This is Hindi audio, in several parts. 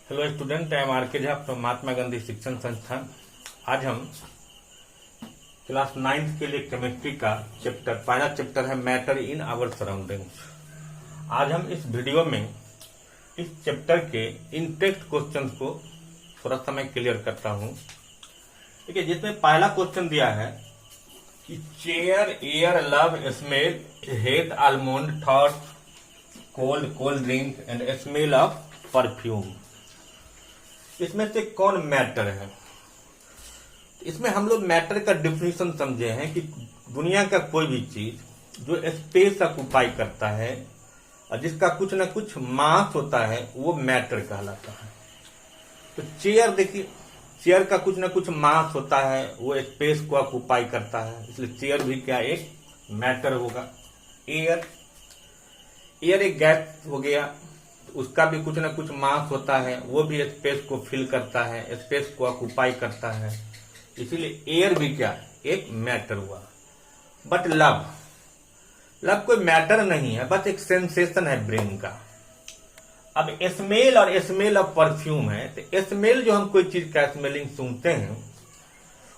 Hello student, I am R K Jha from Mahatma Gandhi शिक्षण संस्थान। आज हम क्लास 9th के लिए केमिस्ट्री का पहला चैप्टर है मैटर इन आवर सराउंडिंग्स। आज हम इस वीडियो में इस चैप्टर के इन टेक्स्ट क्वेश्चंस को थोड़ा सा मैं क्लियर करता हूं। देखिए, जिसमें पहला क्वेश्चन दिया है कि chair, air, love, smell, hate, almond, thought, cold drink and smell of perfume, इसमें से कौन मैटर है। इसमें हम लोग मैटर का डिफिनेशन समझे हैं कि दुनिया का कोई भी चीज जो स्पेस ऑक्युपाई करता है और जिसका कुछ ना कुछ मास होता है वो मैटर कहलाता है। तो चेयर, देखिए, चेयर का कुछ ना कुछ मास होता है, वो स्पेस को ऑक्युपाई करता है, इसलिए चेयर भी क्या एक मैटर होगा। एयर एक गैस हो गया, उसका भी कुछ ना कुछ मास होता है, वो भी स्पेस को फिल करता है, स्पेस को ऑक्युपाई करता है, इसीलिए एयर भी क्या एक मैटर हुआ। बट लव कोई मैटर नहीं है, बस एक सेंसेशन है ब्रेन का। अब स्मेल और स्मेल ऑफ परफ्यूम है, तो स्मेल जो हम कोई चीज का स्मेलिंग सुनते हैं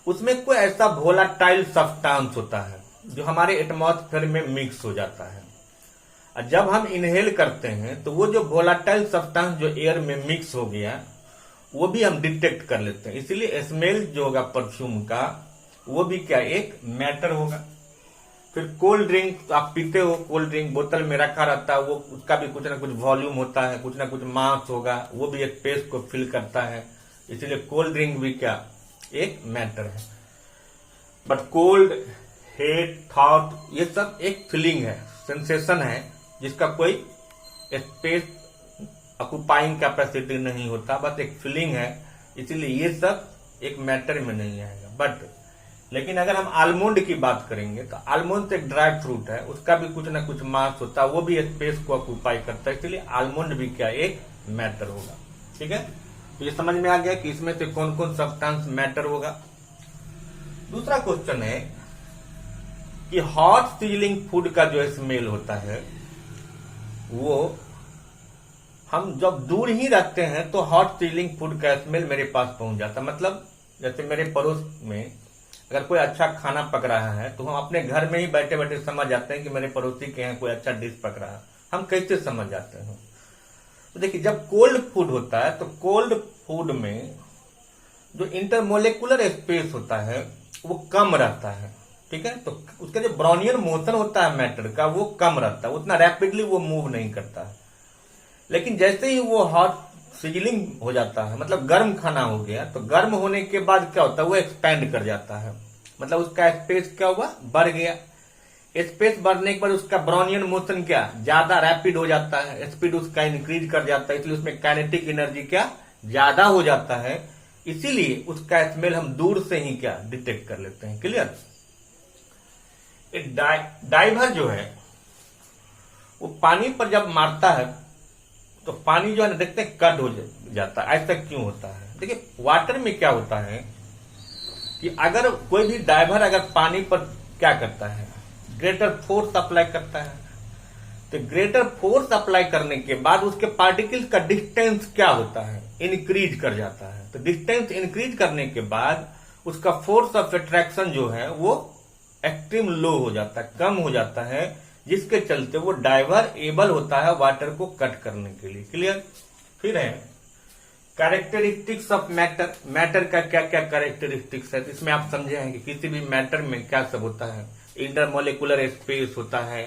उसमें कोई ऐसा वोलाटाइल सब्सटेंस होता है जो हमारे एटमॉस्फेयर में मिक्स हो जाता है। और जब हम इनहेल करते हैं तो वो जो वोलाटाइल सब्सटेंस जो एयर में मिक्स हो गया वो भी हम डिटेक्ट कर लेते हैं, इसीलिए स्मेल जो होगा परफ्यूम का वो भी क्या एक मैटर होगा। फिर कोल्ड ड्रिंक, तो आप पीते हो, कोल्ड ड्रिंक बोतल में रखा रहता है, वो उसका भी कुछ ना कुछ वॉल्यूम होता है, कुछ ना कुछ मास होगा, वो भी एक स्पेस को फिल करता है, इसीलिए कोल्ड ड्रिंक भी क्या एक मैटर है। बट कोल्ड, हेट, थॉट, ये सब एक फीलिंग है, सेंसेशन है, जिसका कोई स्पेस ऑक्युपाइंग कैपेसिटी नहीं होता, बस एक फीलिंग है, इसीलिए ये सब एक मैटर में नहीं आएगा। लेकिन अगर हम आलमंड की बात करेंगे तो आलमंड तो एक ड्राई फ्रूट है, उसका भी कुछ ना कुछ मास होता है, वो भी स्पेस को ऑक्युपाई करता है, इसलिए आलमंड भी क्या एक मैटर होगा। ठीक है, तो ये समझ में आ गया कि इसमें से कौन कौन सब्सटेंस मैटर होगा। दूसरा क्वेश्चन है कि हॉट सीजलिंग फूड का जो स्मेल होता है वो हम जब दूर ही रखते हैं तो हॉट सीजलिंग फूड का स्मेल मेरे पास पहुंच जाता है। मतलब जैसे मेरे पड़ोस में अगर कोई अच्छा खाना पक रहा है तो हम अपने घर में ही बैठे बैठे समझ जाते हैं कि मेरे पड़ोसी के यहाँ कोई अच्छा डिश पक रहा है। हम कैसे समझ जाते हैं? तो देखिए, जब कोल्ड फूड होता है तो कोल्ड फूड में जो इंटरमोलिकुलर स्पेस होता है वो कम रहता है। ठीक है, तो उसका जो ब्राउनियन मोशन होता है मैटर का वो कम रहता है, उतना रैपिडली वो मूव नहीं करता है। लेकिन जैसे ही वो हॉट सीजलिंग हो जाता है, मतलब गर्म खाना हो गया, तो गर्म होने के बाद क्या होता है वो एक्सपेंड कर जाता है, मतलब उसका स्पेस क्या हुआ बढ़ गया। स्पेस बढ़ने के बाद उसका ब्राउनियन मोशन क्या ज्यादा रैपिड हो जाता है, स्पीड उसका इंक्रीज कर जाता है, इसलिए उसमें काइनेटिक एनर्जी क्या ज्यादा हो जाता है, इसीलिए उसका स्मेल हम दूर से ही क्या डिटेक्ट कर लेते हैं। क्लियर? एक डाइवर जो है वो पानी पर जब मारता है तो पानी जो है ना देखते हैं कट हो जाता है। ऐसा क्यों होता है? देखिए, वाटर में क्या होता है कि अगर कोई भी डाइवर अगर पानी पर क्या करता है ग्रेटर फोर्स अप्लाई करता है, तो ग्रेटर फोर्स अप्लाई करने के बाद उसके पार्टिकल्स का डिस्टेंस क्या होता है इंक्रीज कर जाता है। तो डिस्टेंस इंक्रीज करने के बाद उसका फोर्स ऑफ अट्रैक्शन जो है वो एक्सट्रीम लो हो जाता है, कम हो जाता है, जिसके चलते वो डाइवर एबल होता है वाटर को कट करने के लिए। क्लियर? फिर है कैरेक्टरिस्टिक्स ऑफ मैटर। मैटर का क्या क्या कैरेक्टरिस्टिक्स है, तो इसमें आप समझे हैं कि किसी भी मैटर में क्या सब होता है। इंटरमोलिकुलर स्पेस होता है,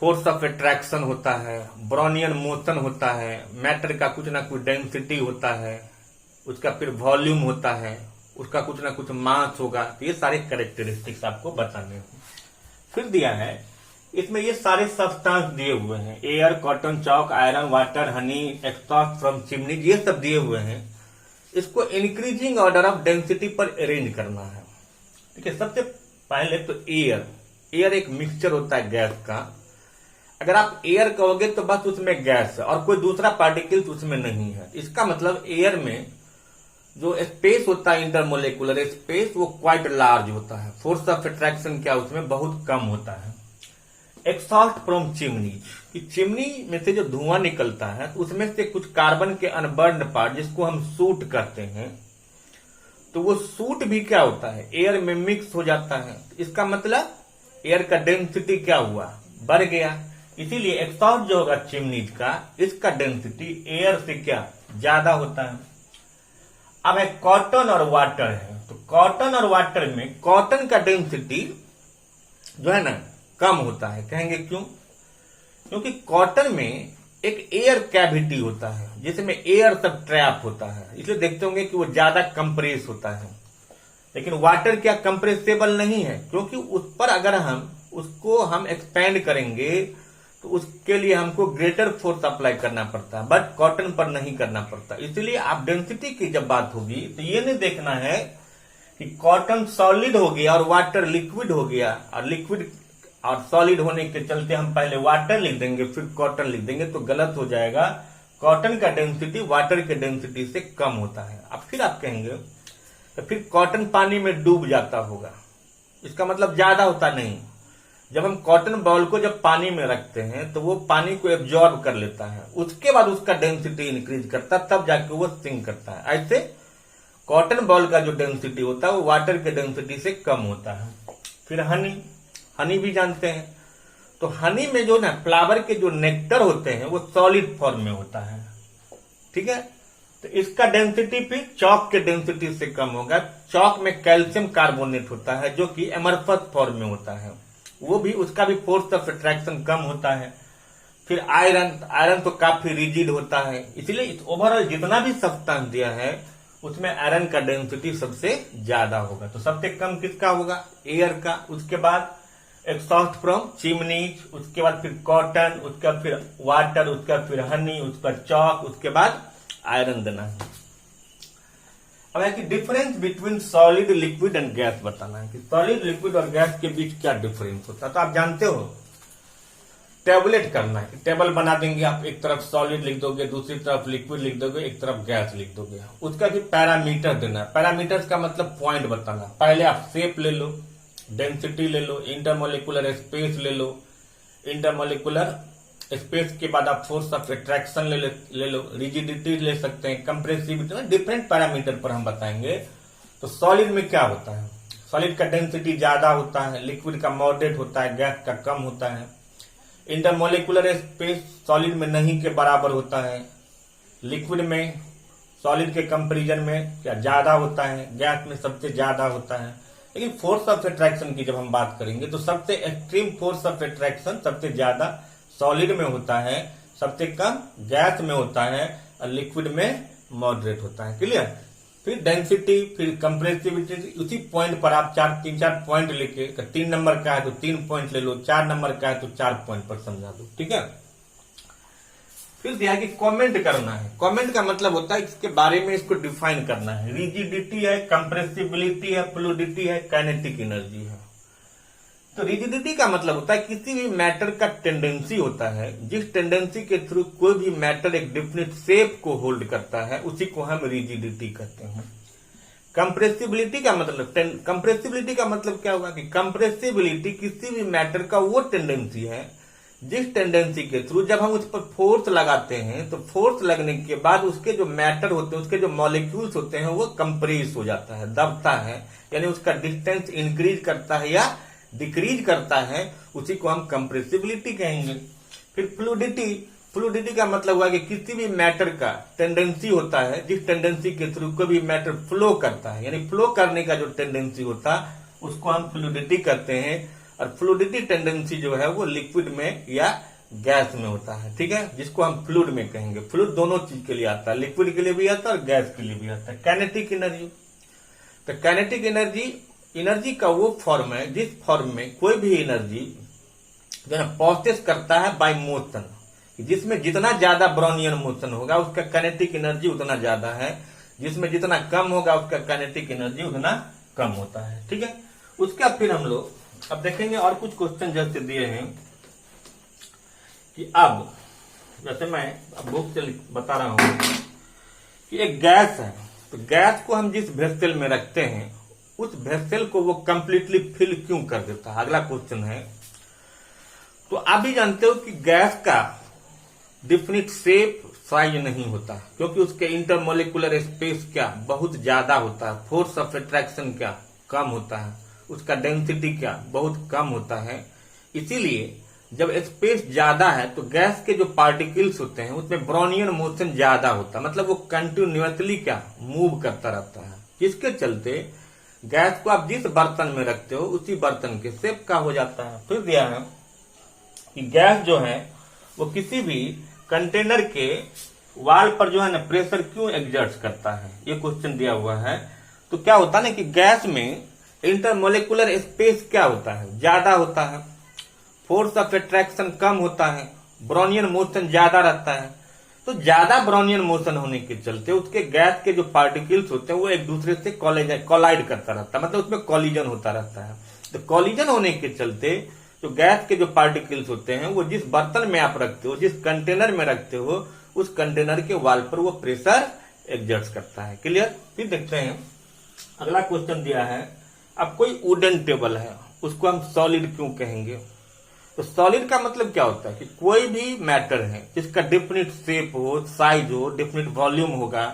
फोर्स ऑफ अट्रैक्शन होता है, ब्राउनियन मोशन होता है, मैटर का कुछ ना कुछ डेंसिटी होता है, उसका फिर वॉल्यूम होता है, उसका कुछ ना कुछ मास होगा। तो ये सारे कैरेक्टरिस्टिक्स आपको बताने हैं। फिर दिया है इसमें ये सारे सब्सटेंस दिए हुए हैं, air, cotton, chalk, iron, water, Honey, exhaust from chimney, ये सब दिए हुए हैं। इसको इंक्रीजिंग ऑर्डर ऑफ डेंसिटी पर अरेंज करना है। ठीक है, सबसे पहले तो एयर एक मिक्सचर होता है गैस का। अगर आप एयर कहोगे तो बस उसमें गैस है और कोई दूसरा पार्टिकल्स उसमें नहीं है। इसका मतलब एयर में जो स्पेस होता है इंटरमोलिकुलर स्पेस वो क्वाइट लार्ज होता है, फोर्स ऑफ अट्रैक्शन क्या उसमें बहुत कम होता है। एक्सॉस्ट फ्रॉम चिमनी, कि चिमनी में से जो धुआं निकलता है तो उसमें से कुछ कार्बन के अनबर्न्ड पार्ट जिसको हम सूट करते हैं, तो वो सूट भी क्या होता है, एयर में मिक्स हो जाता है। इसका मतलब एयर का डेंसिटी क्या हुआ, बढ़ गया। इसीलिए एक्सॉस्ट जो होगा चिमनीज का, इसका डेंसिटी एयर से क्या ज्यादा होता है। अब है कॉटन और वाटर है, तो कॉटन और वाटर में कॉटन का डेंसिटी जो है ना कम होता है। कहेंगे क्यों? क्योंकि कॉटन में एक एयर कैविटी होता है जिसमें एयर सब ट्रैप होता है, इसलिए देखते होंगे कि वो ज्यादा कंप्रेस होता है। लेकिन वाटर क्या कंप्रेसेबल नहीं है, क्योंकि उस पर अगर हम उसको एक्सपेंड करेंगे तो उसके लिए हमको ग्रेटर फोर्स अप्लाई करना पड़ता है, बट कॉटन पर नहीं करना पड़ता। इसलिए आप डेंसिटी की जब बात होगी तो ये नहीं देखना है कि कॉटन सॉलिड हो गया और वाटर लिक्विड हो गया, और लिक्विड और सॉलिड होने के चलते हम पहले वाटर लिख देंगे फिर कॉटन लिख देंगे, तो गलत हो जाएगा। कॉटन का डेंसिटी वाटर के डेंसिटी से कम होता है। अब फिर आप कहेंगे तो फिर कॉटन पानी में डूब जाता होगा, इसका मतलब ज्यादा होता नहीं। जब हम कॉटन बॉल को जब पानी में रखते हैं तो वो पानी को एब्जॉर्ब कर लेता है, उसके बाद उसका डेंसिटी इंक्रीज करता है, तब जाके वो सिंक करता है। ऐसे कॉटन बॉल का जो डेंसिटी होता है वो वाटर के डेंसिटी से कम होता है। फिर हनी भी जानते हैं, तो हनी में जो ना फ्लावर के जो नेक्टर होते हैं वो सॉलिड फॉर्म में होता है, ठीक है। तो इसका डेंसिटी फिर चॉक के डेंसिटी से कम होगा। चॉक में कैल्शियम कार्बोनेट होता है जो कि एमरफस फॉर्म में होता है, वो भी उसका भी फोर्स ऑफ अट्रैक्शन कम होता है। फिर आयरन तो काफी रिजिड होता है, इसलिए ओवरऑल जितना भी सब्सटेंस दिया है उसमें आयरन का डेंसिटी सबसे ज्यादा होगा। तो सबसे कम किसका होगा, एयर का। उसके बाद एक्सॉस्ट फ्रॉम चिमनीज, उसके बाद फिर कॉटन, उसके बाद फिर वाटर, उसके बाद फिर हनी, उसके बाद चॉक, उसके बाद आयरन देना है। अब है कि difference between solid, liquid and gas बताना है कि सॉलिड, लिक्विड और गैस के बीच क्या डिफरेंस होता है। तो आप जानते हो टेबलेट करना है, टेबल बना देंगे आप, एक तरफ सॉलिड लिख दोगे, दूसरी तरफ लिक्विड लिख दोगे, एक तरफ गैस लिख दोगे। उसका भी पैरामीटर देना है। पैरामीटर का मतलब पॉइंट बताना। पहले आप शेप ले लो, डेंसिटी ले लो, इंटरमोलिकुलर स्पेस ले लो, इंटरमोलिकुलर स्पेस के बाद आप फोर्स ऑफ अट्रैक्शन ले लो, रिजिडिटी ले सकते हैं, कंप्रेसिविटी, डिफरेंट पैरामीटर पर हम बताएंगे। तो सॉलिड में क्या होता है, सॉलिड का डेंसिटी ज्यादा होता है, लिक्विड का मॉडरेट होता है, गैस का कम होता है। इंटरमोलिकुलर स्पेस सॉलिड में नहीं के बराबर होता है, लिक्विड में सॉलिड के कंपेरिजन में क्या ज्यादा होता है, गैस में सबसे ज्यादा होता है। लेकिन फोर्स ऑफ अट्रैक्शन की जब हम बात करेंगे तो सबसे एक्सट्रीम फोर्स ऑफ अट्रैक्शन सबसे ज्यादा सॉलिड में होता है, सबसे कम गैस में होता है, और लिक्विड में मॉडरेट होता है। क्लियर? फिर डेंसिटी, फिर कंप्रेसिविटी, उसी पॉइंट पर आप तीन चार पॉइंट लेके, 3 नंबर का है तो 3 पॉइंट ले लो, 4 नंबर का है तो 4 पॉइंट पर समझा दो, ठीक है। फिर दिया कि कमेंट करना है। कमेंट का मतलब होता है इसके बारे में इसको डिफाइन करना है। रिजिडिटी है, कंप्रेसिबिलिटी है, फ्लूइडिटी है, काइनेटिक एनर्जी है। तो रिजिडिटी का मतलब होता है किसी भी मैटर का टेंडेंसी होता है, जिस टेंडेंसी के थ्रू कोई भी मैटर एक डिफिनिट शेप को होल्ड करता है, उसी को हम रिजिडिटी कहते हैं। कंप्रेसिबिलिटी का मतलब क्या होगा कि कंप्रेसिबिलिटी किसी भी मैटर का वो टेंडेंसी है जिस टेंडेंसी के थ्रू जब हम उस पर फोर्स लगाते हैं तो फोर्स लगने के बाद उसके जो मैटर होते हैं, उसके जो मॉलिक्यूल्स होते हैं वो कंप्रेस हो जाता है, दबता है, यानी उसका डिस्टेंस इंक्रीज करता है या डिक्रीज करता है, उसी को हम कंप्रेसिबिलिटी कहेंगे। फिर फ्लूइडिटी का मतलब हुआ कि किसी भी मैटर का टेंडेंसी होता है जिस टेंडेंसी के थ्रू कोई भी मैटर फ्लो करता है, यानी फ्लो करने का जो टेंडेंसी होता है उसको हम फ्लूइडिटी कहते हैं। और फ्लूइडिटी टेंडेंसी जो है वो लिक्विड में या गैस में होता है, ठीक है, जिसको हम फ्लूइड में कहेंगे। फ्लूइड दोनों चीज के लिए आता है, लिक्विड के लिए भी आता है और गैस के लिए भी आता है। काइनेटिक एनर्जी, तो काइनेटिक एनर्जी का वो फॉर्म है जिस फॉर्म में कोई भी एनर्जी जो है प्रोसेस करता है बाय मोशन, जिसमें जितना ज्यादा ब्राउनियन मोशन होगा उसका काइनेटिक एनर्जी उतना ज्यादा है, जिसमें जितना कम होगा उसका काइनेटिक एनर्जी उतना कम होता है, ठीक है। उसका फिर हम लोग अब देखेंगे और कुछ क्वेश्चन जैसे दिए हैं कि अब जैसे मैं अब बुक से बता रहा हूं कि एक गैस है, तो गैस को हम जिस वेसल में रखते हैं उस वेसल को वो कंप्लीटली फिल क्यों कर देता है। अगला क्वेश्चन है तो आप भी जानते हो कि गैस का डिफिनिट शेप साइज नहीं होता, क्योंकि उसके इंटरमोलिकुलर स्पेस क्या बहुत ज्यादा होता है, फोर्स ऑफ अट्रैक्शन क्या कम होता है, उसका डेंसिटी क्या बहुत कम होता है। इसीलिए जब स्पेस ज्यादा है तो गैस के जो पार्टिकल्स होते हैं उसमें ब्राउनियन मोशन ज्यादा होता है, मतलब वो कंटिन्यूअसली क्या मूव करता रहता है, जिसके चलते गैस को आप जिस बर्तन में रखते हो उसी बर्तन के शेप का हो जाता है। फिर दिया है कि गैस जो है वो किसी भी कंटेनर के वाल पर जो है ना प्रेशर क्यों एग्जर्ट करता है, ये क्वेश्चन दिया हुआ है। तो क्या होता है ना कि गैस में इंटरमोलिकुलर स्पेस क्या होता है, ज्यादा होता है, फोर्स ऑफ अट्रैक्शन कम होता है, ब्राउनियन मोशन ज्यादा रहता है। तो ज्यादा ब्राउनियन मोशन होने के चलते उसके गैस के जो पार्टिकल्स होते हैं वो एक दूसरे से कोलाइड करता रहता है, मतलब उसमें कॉलिजन होता रहता है। तो कॉलिजन होने के चलते जो गैस के जो पार्टिकल्स होते हैं वो जिस बर्तन में आप रखते हो, जिस कंटेनर में रखते हो, उस कंटेनर के वाल पर वो प्रेशर एग्जर्ट करता है। क्लियर। फिर देखते हैं अगला क्वेश्चन दिया है, अब कोई वुडन टेबल है उसको हम सॉलिड क्यों कहेंगे। तो सॉलिड का मतलब क्या होता है कि कोई भी मैटर है जिसका डिफिनिट शेप हो, साइज हो, डिफिनिट वॉल्यूम होगा।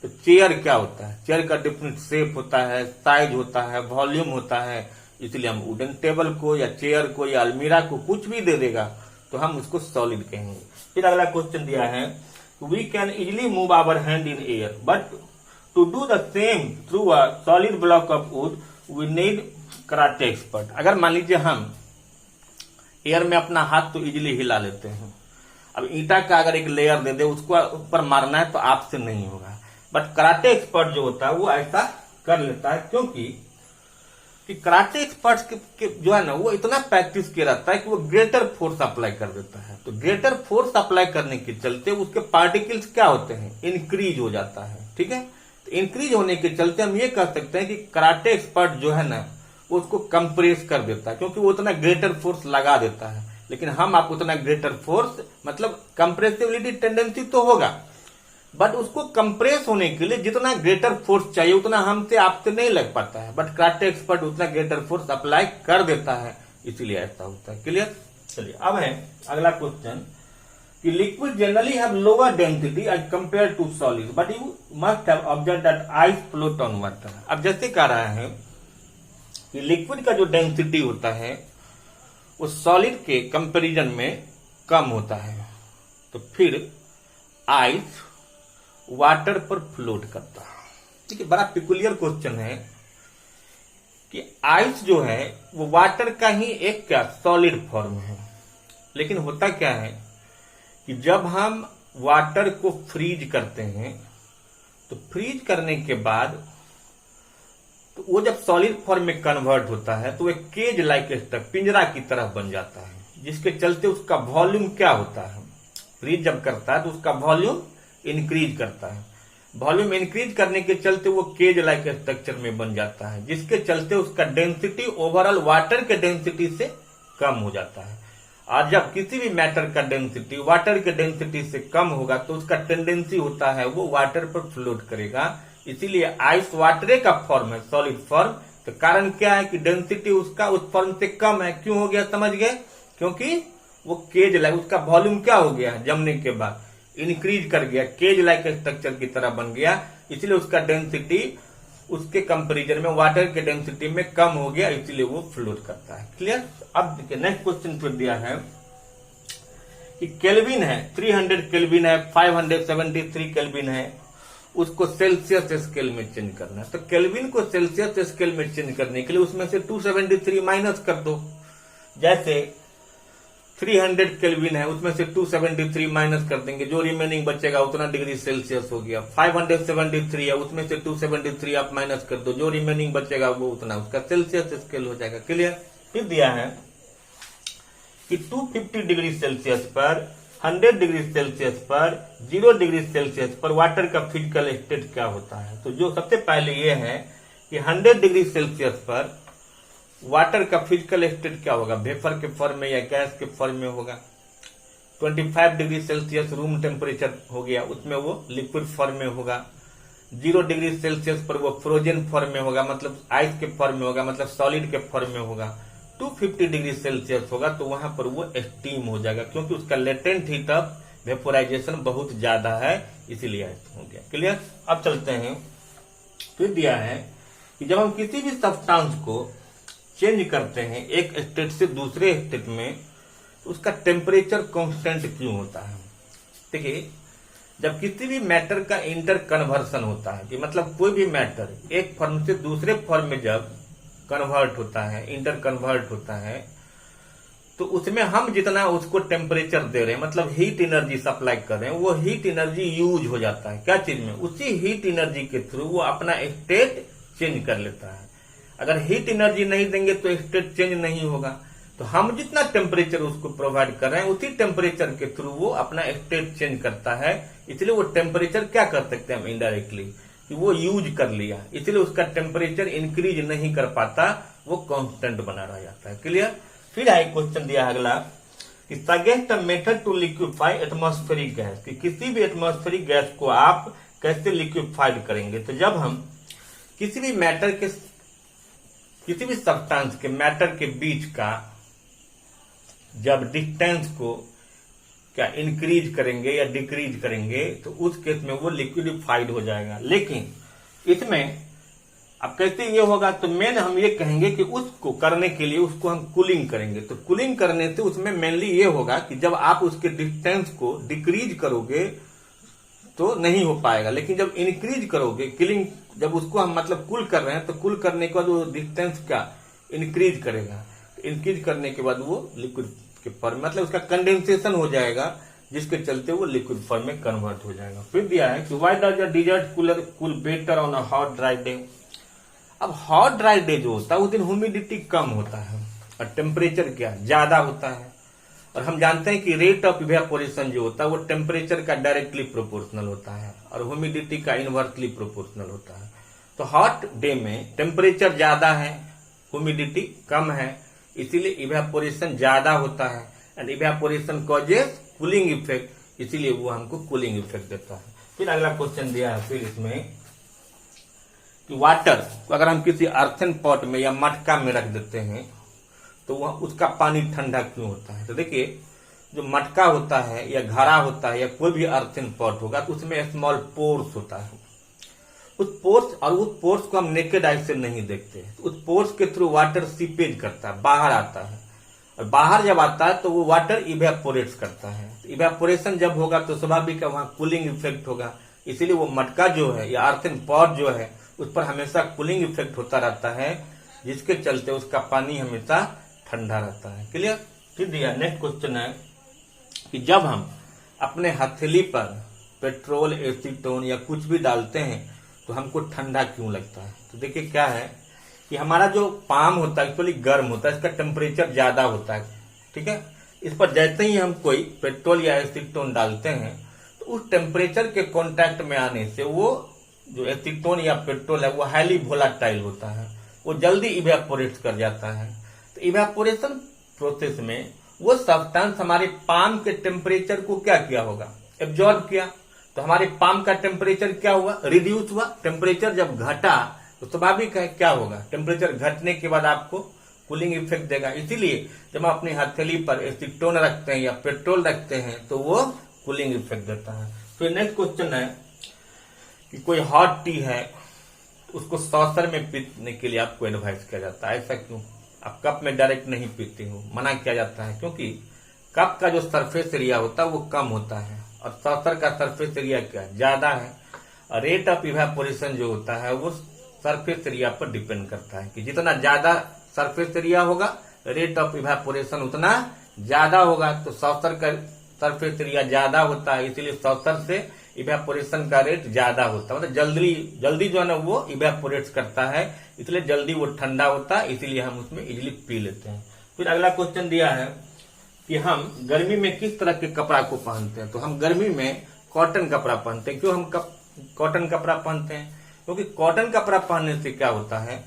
तो चेयर क्या होता है, चेयर का डिफिनिट शेप होता है, साइज होता है, वॉल्यूम होता है, इसलिए हम वुडन टेबल को या चेयर को या अलमीरा को कुछ भी दे देगा तो हम उसको सॉलिड कहेंगे। फिर अगला क्वेश्चन दिया है, we can easily move our hand in air but to do the same through a solid block of wood we need karate expert. अगर मान लीजिए हम एयर में अपना हाथ तो इजिली हिला लेते हैं, अब ईंटा का अगर एक लेयर दे दे उसको ऊपर मारना है तो आपसे नहीं होगा, बट कराटे एक्सपर्ट जो होता है वो ऐसा कर लेता है, क्योंकि कि कराटे एक्सपर्ट्स के जो है ना वो इतना प्रैक्टिस किया रहता है कि वो ग्रेटर फोर्स अप्लाई कर देता है। तो ग्रेटर फोर्स अप्लाई करने के चलते उसके पार्टिकल्स क्या होते हैं, इंक्रीज हो जाता है। ठीक है, तो इंक्रीज होने के चलते हम ये कह सकते हैं कि कराटे एक्सपर्ट जो है ना वो उसको कंप्रेस कर देता है, क्योंकि वो उतना ग्रेटर फोर्स लगा देता है। लेकिन हम आप उतना ग्रेटर फोर्स मतलब कंप्रेसिबिलिटी टेंडेंसी तो होगा, बट उसको कंप्रेस होने के लिए जितना ग्रेटर फोर्स चाहिए उतना हमसे आपसे नहीं लग पाता है, बट कराटे एक्सपर्ट उतना ग्रेटर फोर्स अप्लाई कर देता है, इसीलिए ऐसा होता है। क्लियर। चलिए अब है अगला क्वेश्चन कि liquid generally have lower density as compare to solid but you must have observe that ice float on water. अब जैसे कह रहा है कि लिक्विड का जो डेंसिटी होता है वो सॉलिड के कंपैरिजन में कम होता है, तो फिर आइस वाटर पर फ्लोट करता है। ठीक है, बड़ा पिकुलियर क्वेश्चन है कि आइस जो है वो वाटर का ही एक क्या सॉलिड फॉर्म है, लेकिन होता क्या है कि जब हम वाटर को फ्रीज करते हैं तो फ्रीज करने के बाद तो वो जब सॉलिड फॉर्म में कन्वर्ट होता है तो एक केज लाइक स्ट्रक्चर पिंजरा की तरह बन जाता है, जिसके चलते उसका वॉल्यूम क्या होता है, फ्रीज जब करता है तो उसका वॉल्यूम इंक्रीज करता है। वॉल्यूम इंक्रीज करने के चलते वो केज लाइक स्ट्रक्चर में बन जाता है, जिसके चलते उसका डेंसिटी ओवरऑल वाटर के डेंसिटी से कम हो जाता है। और जब किसी भी मैटर का डेंसिटी वाटर के डेंसिटी से कम होगा तो उसका टेंडेंसी होता है वो वाटर पर फ्लोट करेगा। इसीलिए आइस वाटर का फॉर्म है, सॉलिड फॉर्म। तो कारण क्या है कि डेंसिटी उसका उस फॉर्म से कम है। क्यों हो गया समझ गए, क्योंकि वो केज लाइक उसका वॉल्यूम क्या हो गया जमने के बाद इंक्रीज कर गया, केज लाइक स्ट्रक्चर की तरह बन गया, इसलिए उसका डेंसिटी उसके कंपैरिजन में वाटर के डेंसिटी में कम हो गया, इसीलिए वो फ्लोट करता है। क्लियर। अब देखिए नेक्स्ट क्वेश्चन फिर दिया है कि केल्विन है 300 केल्विन है 573 केल्विन है, उसको सेल्सियस स्केल में चेंज करना है। तो केल्विन को सेल्सियस स्केल में चेंज करने के लिए उसमें से 273 माइनस कर दो। जैसे 300 केल्विन है उसमें से 273 माइनस कर देंगे, जो रिमेनिंग बचेगा उतना डिग्री सेल्सियस हो गया। 573 है उसमें से 273 आप माइनस कर दो, जो रिमेनिंग बचेगा वो उतना उसका सेल्सियस स्केल हो जाएगा। क्लियर। फिर दिया है कि 250 डिग्री सेल्सियस पर, 100 डिग्री सेल्सियस पर, 0 डिग्री सेल्सियस पर वाटर का फिजिकल स्टेट क्या होता है। तो जो सबसे पहले ये है कि 100 डिग्री सेल्सियस पर वाटर का फिजिकल स्टेट क्या होगा, वेपर के फॉर्म में या गैस के फॉर्म में होगा। 25 डिग्री सेल्सियस रूम टेम्परेचर हो गया, उसमें वो लिक्विड फॉर्म में होगा। 0 डिग्री सेल्सियस पर वो फ्रोजन फॉर्म में होगा, मतलब आइस के फॉर्म में होगा, मतलब सॉलिड के फॉर्म में होगा। 250 डिग्री सेल्सियस होगा तो वहां पर वो स्टीम हो जाएगा, क्योंकि उसका लेटेंट हीट ऑफ वेपोराइजेशन बहुत ज्यादा है, इसीलिए हो गया। क्लियर। अब चलते हैं, फिर दिया है कि जब हम किसी भी सब्सटेंस को चेंज करते हैं एक स्टेट से दूसरे स्टेट में, तो उसका टेम्परेचर कांस्टेंट क्यों होता है। देखिए, जब किसी भी मैटर का इंटर कन्वर्सन होता है, कि मतलब कोई भी मैटर एक फॉर्म से दूसरे फॉर्म में जब कन्वर्ट होता है, इंटर कन्वर्ट होता है, तो उसमें हम जितना उसको टेम्परेचर दे रहे हैं, मतलब हीट एनर्जी सप्लाई कर रहे हैं, वो हीट एनर्जी यूज हो जाता है क्या चीज में, उसी हीट एनर्जी के थ्रू वो अपना स्टेट चेंज कर लेता है। अगर हीट एनर्जी नहीं देंगे तो स्टेट चेंज नहीं होगा। तो हम जितना टेम्परेचर उसको प्रोवाइड कर रहे हैं, उसी टेम्परेचर के थ्रू वो अपना स्टेट चेंज करता है। इसलिए वो टेम्परेचर क्या कर सकते हैं हम इनडायरेक्टली, कि वो यूज कर लिया, इसलिए उसका टेम्परेचर इंक्रीज नहीं कर पाता, वो कांस्टेंट बना रह जाता है। क्लियर। फिर आए क्वेश्चन दिया है अगला कि suggest method to liquify atmospheric gas, कि किसी भी एटमॉस्फेरिक गैस को आप कैसे लिक्विफाइड करेंगे। तो जब हम किसी भी मैटर के, किसी भी सब्सटेंस के मैटर के बीच का जब डिस्टेंस को क्या इंक्रीज करेंगे या डिक्रीज करेंगे, तो उस केस में वो लिक्विडिफाइड हो जाएगा। लेकिन इसमें अब कैसे ये होगा, तो मेन हम ये कहेंगे कि उसको करने के लिए उसको हम कूलिंग करेंगे। तो कूलिंग करने से उसमें मेनली ये होगा कि जब आप उसके डिस्टेंस को डिक्रीज करोगे तो नहीं हो पाएगा, लेकिन जब इंक्रीज करोगे, कूलिंग जब उसको हम मतलब कूल कर रहे हैं, तो कूल करने के बाद वो डिस्टेंस क्या इंक्रीज करेगा, इंक्रीज करने के बाद वो लिक्विड के फॉर्म, मतलब उसका कंडेंसेशन हो जाएगा, जिसके चलते वो लिक्विड फॉर्म में कन्वर्ट हो जाएगा। फिर दिया है कि why does a desert cooler cool better on a hot dry day. अब हॉट ड्राई डे जो होता है उस दिन ह्यूमिडिटी कम होता है और टेम्परेचर क्या ज्यादा होता है, और हम जानते हैं कि रेट ऑफ इवेपोरेशन जो होता है वो टेम्परेचर का डायरेक्टली प्रोपोर्शनल होता है और ह्यूमिडिटी का इनवर्सली प्रोपोर्शनल होता है। तो हॉट डे में टेम्परेचर ज्यादा है, ह्यूमिडिटी कम है, इसीलिए इवेपोरेशन ज्यादा होता है, and evaporation causes cooling effect, इसीलिए वो हमको कूलिंग इफेक्ट देता है। फिर अगला क्वेश्चन दिया है फिर इसमें कि वाटर को अगर हम किसी अर्थन पॉट में या मटका में रख देते हैं तो वह उसका पानी ठंडा क्यों होता है। तो देखिए, जो मटका होता है या घड़ा होता है या कोई भी अर्थन पॉट होगा तो उसमें स्मॉल पोर्स होता है। उस पोर्स को हम नेकेड आई से नहीं देखते, तो उस पोर्स के थ्रू वाटर सीपेज करता है, बाहर आता है, और बाहर जब आता है तो वो वाटर इवेपोरेट्स करता है। इवेपोरेशन जब होगा तो स्वाभाविक है वहां कूलिंग इफेक्ट होगा, इसीलिए वो मटका जो है या अर्थन पॉट जो है उस पर हमेशा कूलिंग इफेक्ट होता रहता है, जिसके चलते उसका पानी हमेशा ठंडा रहता है। क्लियर। फिर दिया नेक्स्ट क्वेश्चन है कि जब हम अपने हथेली पर पेट्रोल, एसीटोन या कुछ भी डालते हैं तो हमको ठंडा क्यों लगता है। तो देखिए क्या है कि हमारा जो पाम होता है एक्चुअली गर्म होता है, इसका टेम्परेचर ज्यादा होता है, ठीक है। इस पर जैसे ही हम कोई पेट्रोल या एसीटोन डालते हैं तो उस टेम्परेचर के कांटेक्ट में आने से वो जो एसीटोन या पेट्रोल है वो हाईली वोलाटाइल होता है, वो जल्दी इवेपोरेट कर जाता है। तो इवेपोरेशन प्रोसेस में वो सब्सटेंस हमारे पाम के टेम्परेचर को क्या किया होगा, एब्जॉर्ब किया। तो हमारे पाम का टेम्परेचर क्या हुआ, रिड्यूस हुआ। टेम्परेचर जब घटा तो स्वाभाविक है क्या होगा, टेम्परेचर घटने के बाद आपको कूलिंग इफेक्ट देगा। इसीलिए जब हम अपनी हथेली पर एसीटोन रखते हैं या पेट्रोल रखते हैं तो वो कूलिंग इफेक्ट देता है। तो नेक्स्ट क्वेश्चन है कि कोई हॉट टी है उसको सॉसर में पीने के लिए आपको एडवाइस किया जाता है, ऐसा क्यों। आप कप में डायरेक्ट नहीं पीते हो, मना किया जाता है, क्योंकि कप का जो सरफेस एरिया होता है वो कम होता है और सॉसर का सरफेस एरिया क्या ज्यादा है, और रेट ऑफ इवेपोरेशन जो होता है वो सरफेस एरिया पर डिपेंड करता है कि जितना ज्यादा सरफेस एरिया होगा रेट ऑफ इवेपोरेशन उतना ज्यादा होगा। तो सॉसर का सरफेस एरिया ज्यादा होता है, इसीलिए सॉसर से इवेपोरेशन का रेट ज्यादा होता है, मतलब जल्दी जो है ना वो इवेपोरेट करता है, इसलिए जल्दी वो ठंडा होता है, इसीलिए हम उसमें इजिली पी लेते हैं। फिर अगला क्वेश्चन दिया है कि हम गर्मी में किस तरह के कपड़ा को पहनते हैं। तो हम गर्मी में कॉटन कपड़ा पहनते हैं। क्यों हम कॉटन कपड़ा पहनते हैं, क्योंकि कॉटन कपड़ा पहनने से क्या होता है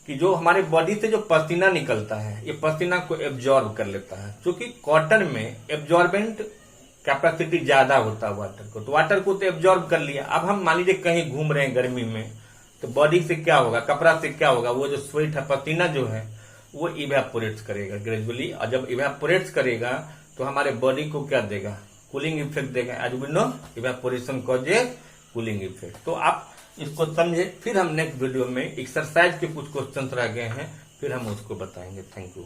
कि जो हमारे बॉडी से जो पसीना निकलता है ये पसीना को एब्जॉर्ब कर लेता है, क्योंकि कॉटन में एब्जॉर्बेंट कैपेसिटी ज्यादा होता है वाटर को, तो वाटर को तो एब्जॉर्ब कर लिया। अब हम मान लीजिए कहीं घूम रहे हैं गर्मी में, तो बॉडी से क्या होगा, कपड़ा से क्या होगा, वो जो स्वेट है पसीना जो है वो इवेपोरेट्स करेगा ग्रेजुअली, और जब इवेपोरेट्स करेगा तो हमारे बॉडी को क्या देगा, कूलिंग इफेक्ट देगा। As we know evaporation causes cooling effect. तो आप इसको समझे, फिर हम नेक्स्ट वीडियो में एक्सरसाइज के कुछ क्वेश्चन रह गए हैं, फिर हम उसको बताएंगे। Thank you.